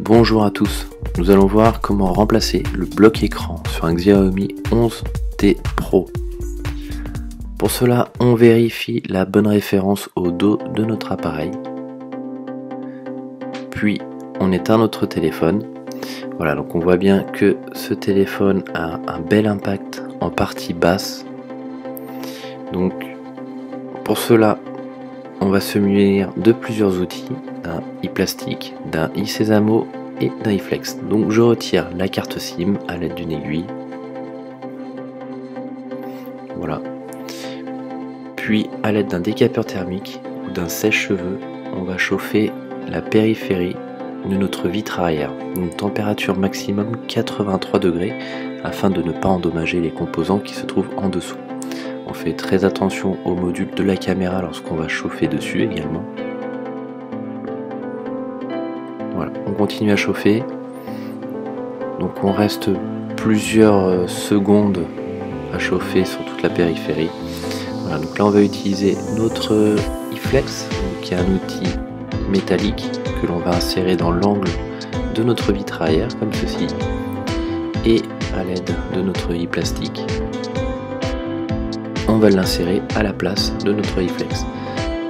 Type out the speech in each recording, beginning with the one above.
Bonjour à tous, nous allons voir comment remplacer le bloc écran sur un Xiaomi 11T Pro. Pour cela, on vérifie la bonne référence au dos de notre appareil. Puis, on éteint notre téléphone. Voilà, donc on voit bien que ce téléphone a un bel impact en partie basse. Donc, pour cela, on va se munir de plusieurs outils, d'un i-plastique, d'un i-Sésamo et d'un i-Flex. Donc je retire la carte SIM à l'aide d'une aiguille. Voilà. Puis à l'aide d'un décapeur thermique ou d'un sèche-cheveux, on va chauffer la périphérie de notre vitre arrière. Une température maximum 83 degrés afin de ne pas endommager les composants qui se trouvent en dessous. On fait très attention au module de la caméra lorsqu'on va chauffer dessus également. Voilà, on continue à chauffer. Donc on reste plusieurs secondes à chauffer sur toute la périphérie. Voilà, donc là on va utiliser notre i-Flex, qui est un outil métallique que l'on va insérer dans l'angle de notre vitre arrière comme ceci, et à l'aide de notre i-plastique, on va l'insérer à la place de notre i-Flex.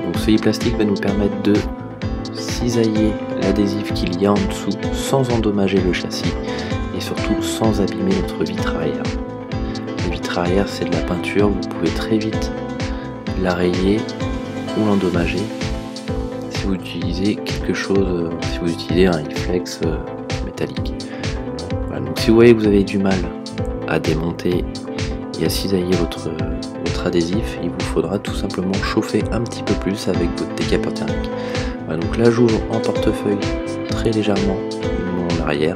Donc ce i-plastique va nous permettre de cisailler l'adhésif qu'il y a en dessous sans endommager le châssis et surtout sans abîmer notre vitre arrière. La vitre arrière, c'est de la peinture, vous pouvez très vite la rayer ou l'endommager si vous utilisez quelque chose, si vous utilisez un i-Flex métallique. Voilà, donc si vous voyez que vous avez du mal à démonter et à cisailler votre adhésif, il vous faudra tout simplement chauffer un petit peu plus avec votre décapeur thermique. Voilà, donc là j'ouvre en portefeuille très légèrement mon arrière.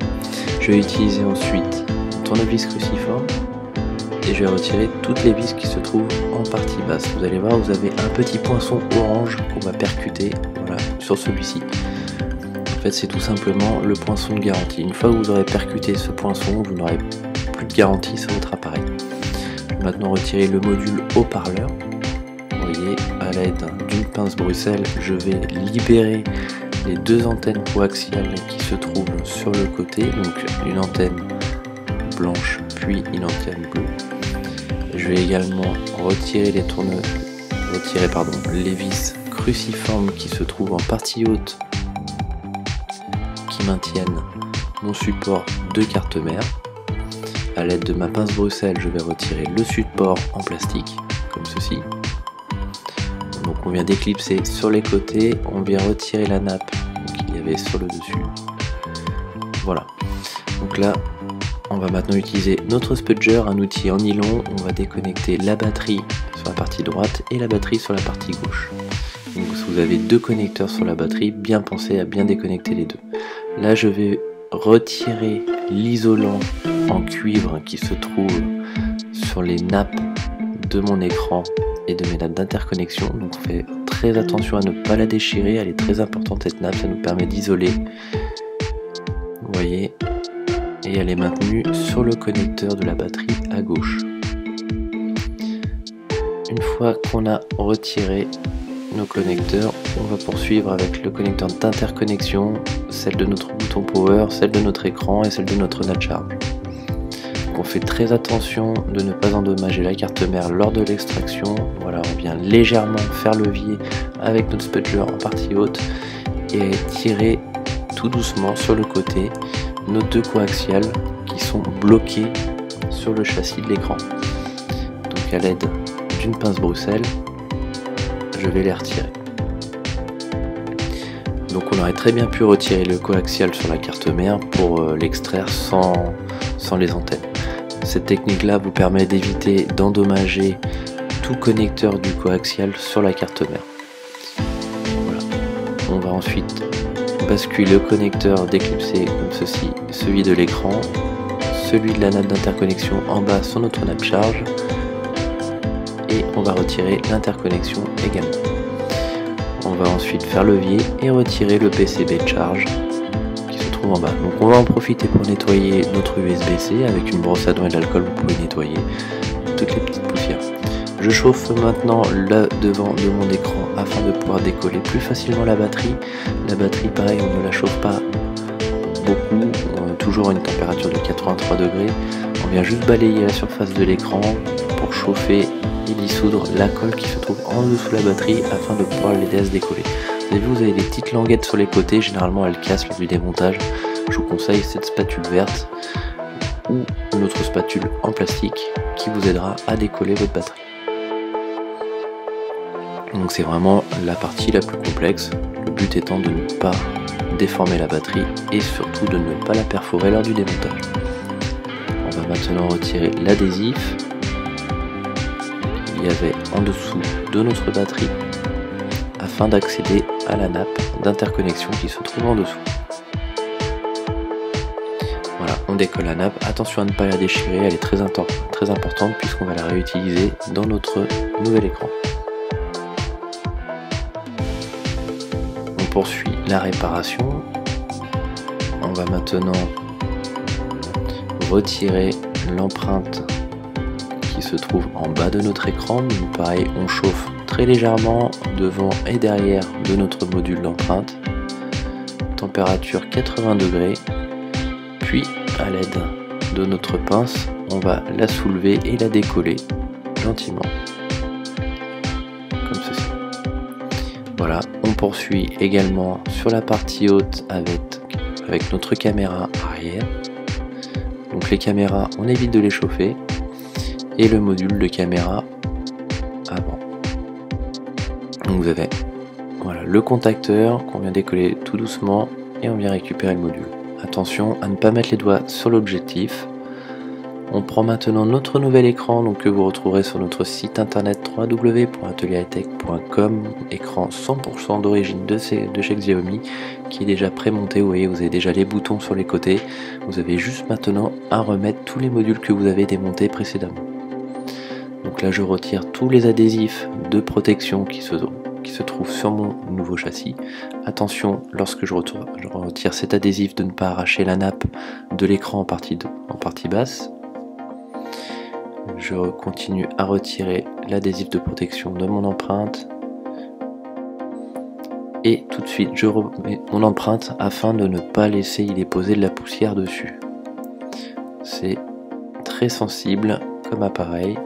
Je vais utiliser ensuite un tournevis cruciforme et je vais retirer toutes les vis qui se trouvent en partie basse. Vous allez voir, vous avez un petit poinçon orange qu'on va percuter, voilà, sur celui-ci. En fait, c'est tout simplement le poinçon de garantie. Une fois que vous aurez percuté ce poinçon, vous n'aurez plus de garantie sur votre appareil. Je vais maintenant retirer le module haut-parleur. Vous voyez, à l'aide d'une pince Bruxelles, je vais libérer les deux antennes coaxiales qui se trouvent sur le côté, donc une antenne blanche puis une antenne bleue. Je vais également retirer les vis cruciformes qui se trouvent en partie haute, qui maintiennent mon support de carte mère. À l'aide de ma pince Bruxelles, je vais retirer le support en plastique, comme ceci. Donc on vient d'éclipser sur les côtés, on vient retirer la nappe qu'il y avait sur le dessus. Voilà. Donc là, on va maintenant utiliser notre spudger, un outil en nylon. On va déconnecter la batterie sur la partie droite et la batterie sur la partie gauche. Donc si vous avez deux connecteurs sur la batterie, bien pensez à bien déconnecter les deux. Là, je vais retirer l'isolant en cuivre qui se trouve sur les nappes de mon écran et de mes nappes d'interconnexion. Donc on fait très attention à ne pas la déchirer, elle est très importante cette nappe, ça nous permet d'isoler. Vous voyez, et elle est maintenue sur le connecteur de la batterie à gauche. Une fois qu'on a retiré nos connecteurs, on va poursuivre avec le connecteur d'interconnexion, celle de notre bouton power, celle de notre écran et celle de notre NAT charge. Donc on fait très attention de ne pas endommager la carte mère lors de l'extraction. Voilà, on vient légèrement faire levier avec notre spudger en partie haute et tirer tout doucement sur le côté nos deux coaxiales qui sont bloquées sur le châssis de l'écran. Donc à l'aide d'une pince Bruxelles, je vais les retirer. Donc on aurait très bien pu retirer le coaxial sur la carte mère pour l'extraire sans les antennes. Cette technique là vous permet d'éviter d'endommager tout connecteur du coaxial sur la carte mère. Voilà. On va ensuite basculer le connecteur d'éclipser comme ceci, celui de l'écran, celui de la nappe d'interconnexion en bas sur notre nappe charge, et on va retirer l'interconnexion également. On va ensuite faire levier et retirer le PCB de charge qui se trouve en bas. Donc on va en profiter pour nettoyer notre USB-C avec une brosse à dents et de l'alcool. Vous pouvez nettoyer toutes les petites poussières. Je chauffe maintenant le devant de mon écran afin de pouvoir décoller plus facilement la batterie. La batterie, pareil, on ne la chauffe pas beaucoup, toujours à une température de 83 degrés. On vient juste balayer la surface de l'écran pour chauffer et dissoudre la colle qui se trouve en dessous de la batterie afin de pouvoir l'aider à se décoller. Vous avez vu, vous avez des petites languettes sur les côtés, généralement elles cassent lors du démontage. Je vous conseille cette spatule verte ou une autre spatule en plastique qui vous aidera à décoller votre batterie. Donc c'est vraiment la partie la plus complexe, le but étant de ne pas déformer la batterie et surtout de ne pas la perforer lors du démontage. On va maintenant retirer l'adhésif qu'il y avait en dessous de notre batterie afin d'accéder à la nappe d'interconnexion qui se trouve en dessous. Voilà, on décolle la nappe, attention à ne pas la déchirer, elle est très importante puisqu'on va la réutiliser dans notre nouvel écran. On poursuit la réparation. On va maintenant retirer l'empreinte qui se trouve en bas de notre écran. Donc pareil, on chauffe très légèrement devant et derrière de notre module d'empreinte. Température 80 degrés. Puis à l'aide de notre pince, on va la soulever et la décoller gentiment. Comme ceci. Voilà, on poursuit également sur la partie haute avec notre caméra arrière. Donc les caméras, on évite de les chauffer. Et le module de caméra avant. Donc vous avez voilà, le contacteur qu'on vient décoller tout doucement et on vient récupérer le module. Attention à ne pas mettre les doigts sur l'objectif. On prend maintenant notre nouvel écran donc, que vous retrouverez sur notre site internet www.atelierhightech.com, écran 100% d'origine de chez Xiaomi qui est déjà pré-monté. Vous voyez, vous avez déjà les boutons sur les côtés. Vous avez juste maintenant à remettre tous les modules que vous avez démontés précédemment. Donc là je retire tous les adhésifs de protection qui se trouvent sur mon nouveau châssis. Attention lorsque je retire cet adhésif de ne pas arracher la nappe de l'écran en partie basse. Je continue à retirer l'adhésif de protection de mon empreinte. Et tout de suite je remets mon empreinte afin de ne pas laisser y déposer de la poussière dessus. C'est très sensible comme appareil.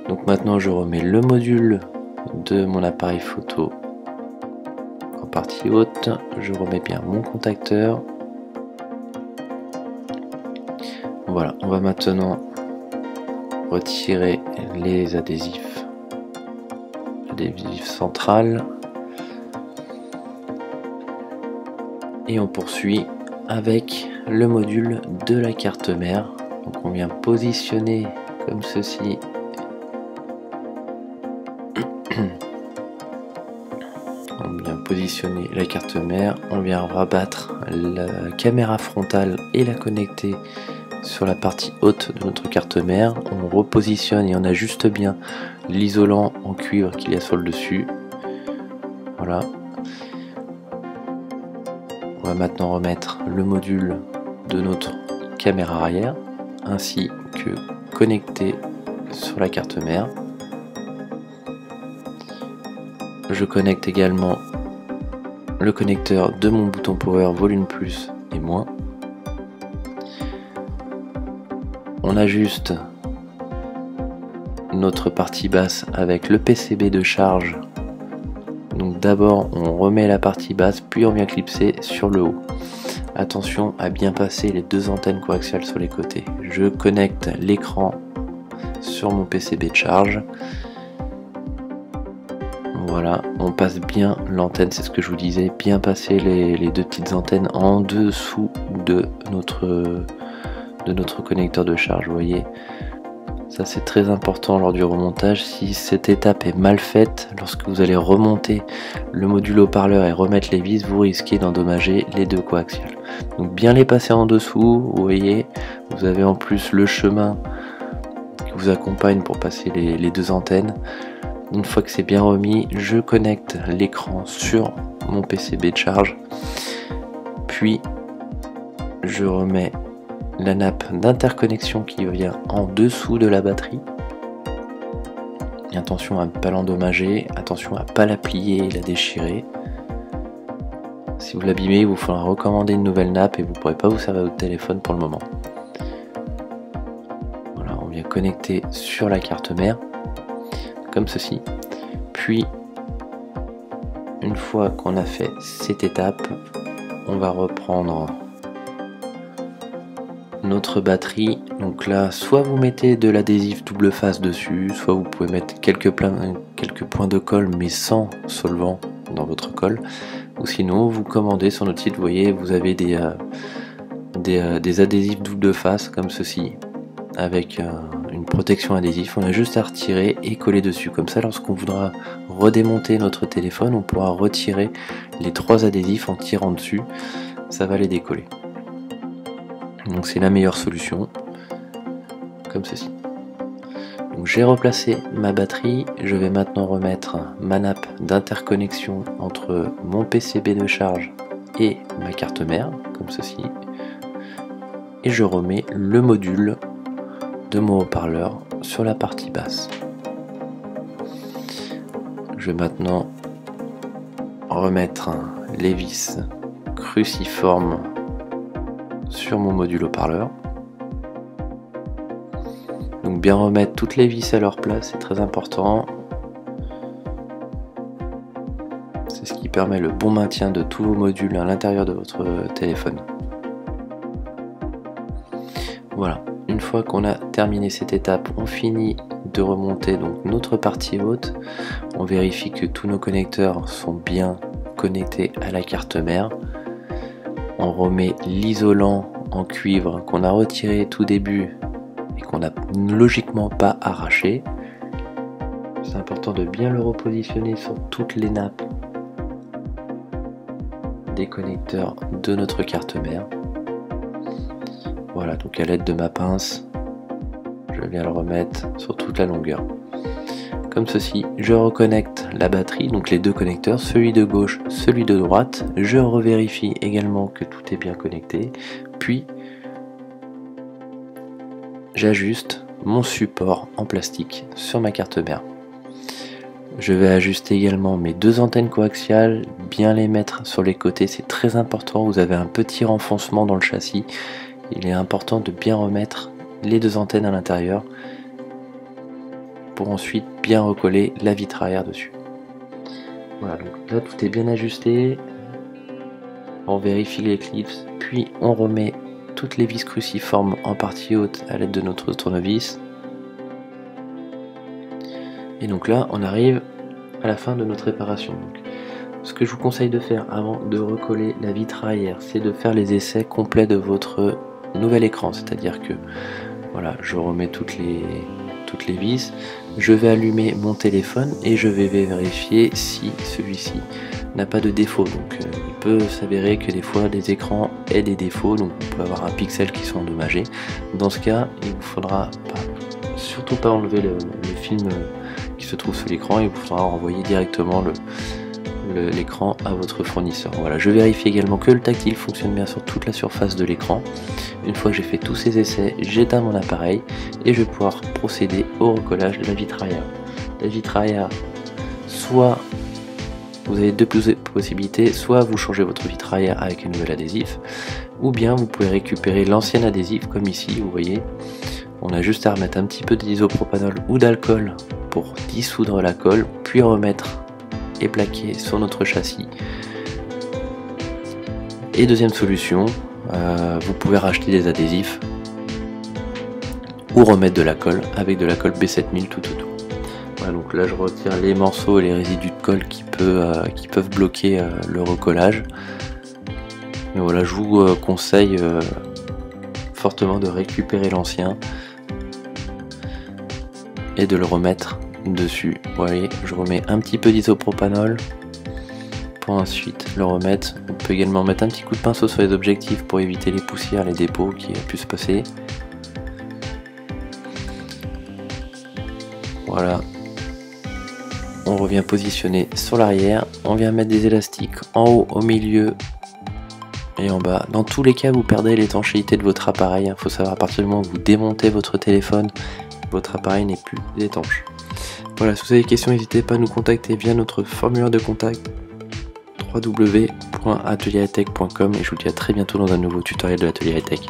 Donc maintenant je remets le module de mon appareil photo en partie haute, je remets bien mon contacteur. Voilà, on va maintenant retirer les adhésifs central et on poursuit avec le module de la carte mère. Donc on vient positionner comme ceci on vient positionner la carte mère, on vient rabattre la caméra frontale et la connecter sur la partie haute de notre carte mère. On repositionne et on ajuste bien l'isolant en cuivre qu'il y a sur le dessus. Voilà. On va maintenant remettre le module de notre caméra arrière ainsi que connecté sur la carte mère. Je connecte également le connecteur de mon bouton power volume plus et moins. On ajuste notre partie basse avec le PCB de charge. Donc d'abord on remet la partie basse puis on vient clipser sur le haut. Attention à bien passer les deux antennes coaxiales sur les côtés. Je connecte l'écran sur mon PCB de charge. Voilà, on passe bien l'antenne, c'est ce que je vous disais, bien passer les deux petites antennes en dessous de notre connecteur de charge. Vous voyez, ça c'est très important lors du remontage. Si cette étape est mal faite, lorsque vous allez remonter le module haut-parleur et remettre les vis, vous risquez d'endommager les deux coaxiales. Donc bien les passer en dessous, vous voyez, vous avez en plus le chemin qui vous accompagne pour passer les deux antennes. Une fois que c'est bien remis, je connecte l'écran sur mon PCB de charge, puis je remets la nappe d'interconnexion qui vient en dessous de la batterie. Et attention à ne pas l'endommager, attention à ne pas la plier et la déchirer. Si vous l'abîmez, il vous faudra recommander une nouvelle nappe et vous ne pourrez pas vous servir de votre téléphone pour le moment. Voilà, on vient connecter sur la carte mère, comme ceci. Puis, une fois qu'on a fait cette étape, on va reprendre notre batterie. Donc là, soit vous mettez de l'adhésif double face dessus, soit vous pouvez mettre quelques points de colle mais sans solvant dans votre colle, ou sinon vous commandez sur notre site. Vous voyez, vous avez des adhésifs double face comme ceci avec une protection adhésif. On a juste à retirer et coller dessus, comme ça lorsqu'on voudra redémonter notre téléphone, on pourra retirer les 3 adhésifs en tirant dessus, ça va les décoller. Donc c'est la meilleure solution, comme ceci. Donc j'ai replacé ma batterie, je vais maintenant remettre ma nappe d'interconnexion entre mon PCB de charge et ma carte mère, comme ceci, et je remets le module de mon haut-parleur sur la partie basse. Je vais maintenant remettre les vis cruciformes sur mon module haut-parleur. Donc bien remettre toutes les vis à leur place, c'est très important. C'est ce qui permet le bon maintien de tous vos modules à l'intérieur de votre téléphone. Voilà, une fois qu'on a terminé cette étape, on finit de remonter donc notre partie haute. On vérifie que tous nos connecteurs sont bien connectés à la carte mère. On remet l'isolant en cuivre qu'on a retiré tout début et qu'on n'a logiquement pas arraché. C'est important de bien le repositionner sur toutes les nappes des connecteurs de notre carte mère. Voilà, donc à l'aide de ma pince, je viens le remettre sur toute la longueur. Comme ceci, je reconnecte la batterie, donc les 2 connecteurs, celui de gauche, celui de droite. Je revérifie également que tout est bien connecté. Puis, j'ajuste mon support en plastique sur ma carte mère. Je vais ajuster également mes 2 antennes coaxiales, bien les mettre sur les côtés, c'est très important. Vous avez un petit renfoncement dans le châssis. Il est important de bien remettre les 2 antennes à l'intérieur pour ensuite bien recoller la vitre arrière dessus. Voilà, donc là tout est bien ajusté. On vérifie les clips, puis on remet toutes les vis cruciformes en partie haute à l'aide de notre tournevis. Et donc là on arrive à la fin de notre réparation. Donc, ce que je vous conseille de faire avant de recoller la vitre arrière, c'est de faire les essais complets de votre nouvel écran, c'est-à-dire que voilà, je remets toutes les vis, je vais allumer mon téléphone et je vais vérifier si celui-ci n'a pas de défaut. Donc il peut s'avérer que des fois des écrans aient des défauts, donc on peut avoir un pixel qui soit endommagé. Dans ce cas, il vous faudra surtout pas enlever le film qui se trouve sur l'écran, il vous faudra renvoyer directement l'écran à votre fournisseur. Voilà, je vérifie également que le tactile fonctionne bien sur toute la surface de l'écran. Une fois que j'ai fait tous ces essais, j'éteins mon appareil et je vais pouvoir procéder au recollage de la vitre arrière. La vitre arrière, soit vous avez 2 possibilités, soit vous changez votre vitre arrière avec un nouvel adhésif, ou bien vous pouvez récupérer l'ancien adhésif comme ici, vous voyez. On a juste à remettre un petit peu d'isopropanol ou d'alcool pour dissoudre la colle, puis remettre et plaquer sur notre châssis. Et deuxième solution, vous pouvez racheter des adhésifs ou remettre de la colle avec de la colle B7000 tout autour. Voilà, donc là je retire les morceaux et les résidus de colle qui peuvent bloquer le recollage. Mais voilà, je vous conseille fortement de récupérer l'ancien et de le remettre dessus. Vous voyez, je remets un petit peu d'isopropanol pour ensuite le remettre. On peut également mettre un petit coup de pinceau sur les objectifs pour éviter les poussières, les dépôts qui a pu se passer. Voilà, on revient positionner sur l'arrière, on vient mettre des élastiques en haut, au milieu et en bas. Dans tous les cas, vous perdez l'étanchéité de votre appareil. Il faut savoir, à partir du moment où vous démontez votre téléphone, votre appareil n'est plus étanche. Voilà, si vous avez des questions, n'hésitez pas à nous contacter via notre formulaire de contact www.atelierhightech.com et je vous dis à très bientôt dans un nouveau tutoriel de l'Atelier Hightech.